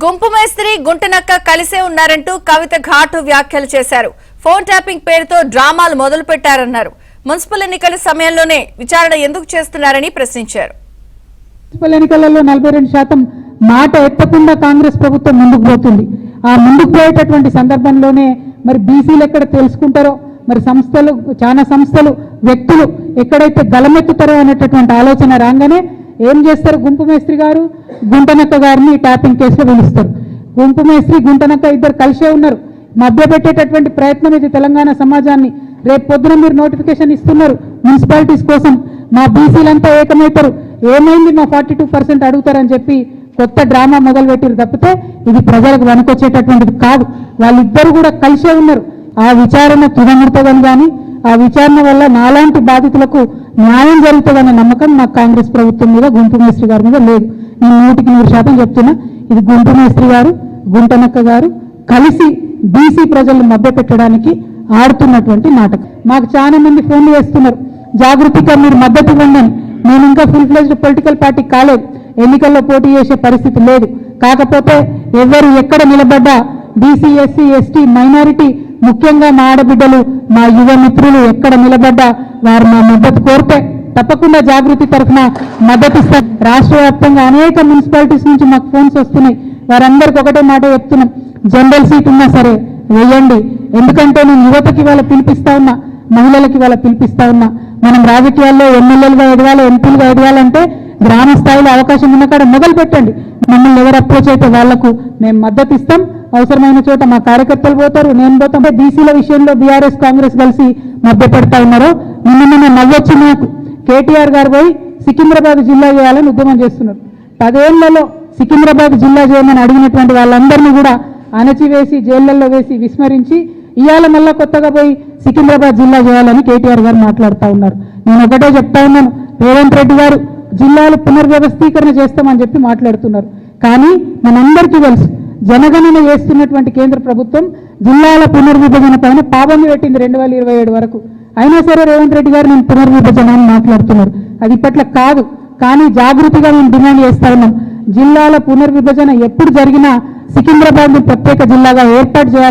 గుంపు మేస్త్రి గుంటనక్క కలిసే ఉన్నారంటూ కవిత ఘాటు వ్యాఖ్యలు చేశారు. ఫోన్ ట్యాపింగ్ పేరుతో డ్రామాలు మొదలు పెట్టారన్నారు. మున్సిపల్ ఎన్నికల సమయంలోనే విచారణ ఎందుకు చేస్తున్నారని ప్రశ్నించారు. మున్సిపల్ ఎన్నికలలో 42% మాట ఎత్తకుండా కాంగ్రెస్ ప్రభుత్వం ముందుకు పోతుంది. ఆ ముందుకు పోయేటటువంటి సందర్భంలోనే మరి బీసీలు ఎక్కడ తెలుసుకుంటారో, మరి సంస్థలు, చాలా సంస్థలు, వ్యక్తులు ఎక్కడైతే గలమెత్తుతారో అనేటటువంటి ఆలోచన రాగానే ఏం చేస్తారు, గుంపు మేస్త్రి గారు గుంటనక్క గారిని ట్యాపింగ్ కేసులో పిలుస్తారు. గుంపు మేస్త్రి గుంటనక్క ఇద్దరు కలిసే ఉన్నారు. మభ్యపెట్టేటటువంటి ప్రయత్నం ఇది తెలంగాణ సమాజాన్ని. రేపు పొద్దున మీరు నోటిఫికేషన్ ఇస్తున్నారు మున్సిపాలిటీస్ కోసం, మా బీసీలంతా ఏకమవుతారు, ఏమైంది మా 42% అడుగుతారని చెప్పి కొత్త డ్రామా మొదలుపెట్టారు తప్పితే ఇది ప్రజలకు వనకొచ్చేటటువంటిది కాదు. వాళ్ళిద్దరు కూడా కలిసే ఉన్నారు. ఆ విచారణ తుదముడుతుందని కానీ ఆ విచారణ వల్ల నాలాంటి బాధితులకు న్యాయం జరుగుతుందనే నమ్మకం నాకు కాంగ్రెస్ ప్రభుత్వం మీద, గుంపు మేస్త్రి గారి మీద లేదు. నేను 100% చెప్తున్నా, ఇది గుంపు మేస్త్రి గారు, గుంటనక్క గారు కలిసి బీసీ ప్రజలను మభ్యపెట్టడానికి ఆడుతున్నటువంటి నాటకం. మాకు చాలా మంది ఫోన్లు చేస్తున్నారు, జాగృతిగా మీరు మద్దతు ఇవ్వండి. నేను ఇంకా ఫుల్ ఫ్లెజ్డ్ పొలిటికల్ పార్టీ కాలేదు, ఎన్నికల్లో పోటీ చేసే పరిస్థితి లేదు. కాకపోతే ఎవరు ఎక్కడ నిలబడ్డా బీసీ, ఎస్సీ, ఎస్టీ, మైనారిటీ, ముఖ్యంగా మా ఆడబిడ్డలు, మా యువ మిత్రులు ఎక్కడ నిలబడ్డా వారు మా మద్దతు కోరితే తప్పకుండా జాగృతి తరఫున మద్దతు ఇస్తారు. రాష్ట్ర వ్యాప్తంగా అనేక మున్సిపాలిటీస్ నుంచి మాకు ఫోన్స్ వస్తున్నాయి. వారందరికీ ఒకటే మాట చెప్తున్నాం, జనరల్ సీట్ ఉన్నా సరే వేయండి. ఎందుకంటే నేను యువతకి వాళ్ళ పిలిపిస్తా ఉన్నా, మహిళలకి వాళ్ళ పిలిపిస్తా ఉన్నా. మనం రాజకీయాల్లో ఎమ్మెల్యేలుగా ఎదగాలి, ఎంపీలుగా ఎదగాలంటే గ్రామ స్థాయిలో అవకాశం ఉన్న కాడ మొదలు పెట్టండి. మమ్మల్ని ఎవరు అప్రోచ్ అయితే వాళ్లకు మేము మద్దతు ఇస్తాం. అవసరమైన చోట మా కార్యకర్తలు పోతారు, నేను పోతాం. బీసీల విషయంలో బీఆర్ఎస్ కాంగ్రెస్ కలిసి మధ్య పెడతా ఉన్నారో నిన్న నవ్వొచ్చి నాకు కేటీఆర్ గారు పోయి సికింద్రాబాద్ జిల్లా చేయాలని ఉద్యమం చేస్తున్నారు. 10 ఏళ్లలో సికింద్రాబాద్ జిల్లా చేయమని అడిగినటువంటి వాళ్ళందరినీ కూడా అణచివేసి జైళ్లలో వేసి విస్మరించి ఇవాళ మళ్ళా కొత్తగా పోయి సికింద్రాబాద్ జిల్లా చేయాలని కేటీఆర్ గారు మాట్లాడుతూ ఉన్నారు. నేను ఒకటే చెప్తా ఉన్నాను, రేవంత్ రెడ్డి గారు జిల్లాలు పునర్వ్యవస్థీకరణ చేస్తామని చెప్పి మాట్లాడుతున్నారు. కానీ మనందరికీ తెలుసు, జనగణన చేస్తున్నటువంటి కేంద్ర ప్రభుత్వం జిల్లాల పునర్విభజన పైన పాబంది పెట్టింది 2027 వరకు. అయినా సరే రేవంత్ రెడ్డి గారు నేను పునర్విభజన అని మాట్లాడుతున్నారు. అది ఇప్పట్లో కాదు. కానీ జాగృతిగా మేము డిమాండ్ చేస్తా ఉన్నాం, జిల్లాల పునర్విభజన ఎప్పుడు జరిగినా సికింద్రాబాద్ ప్రత్యేక జిల్లాగా ఏర్పాటు చేయాలి.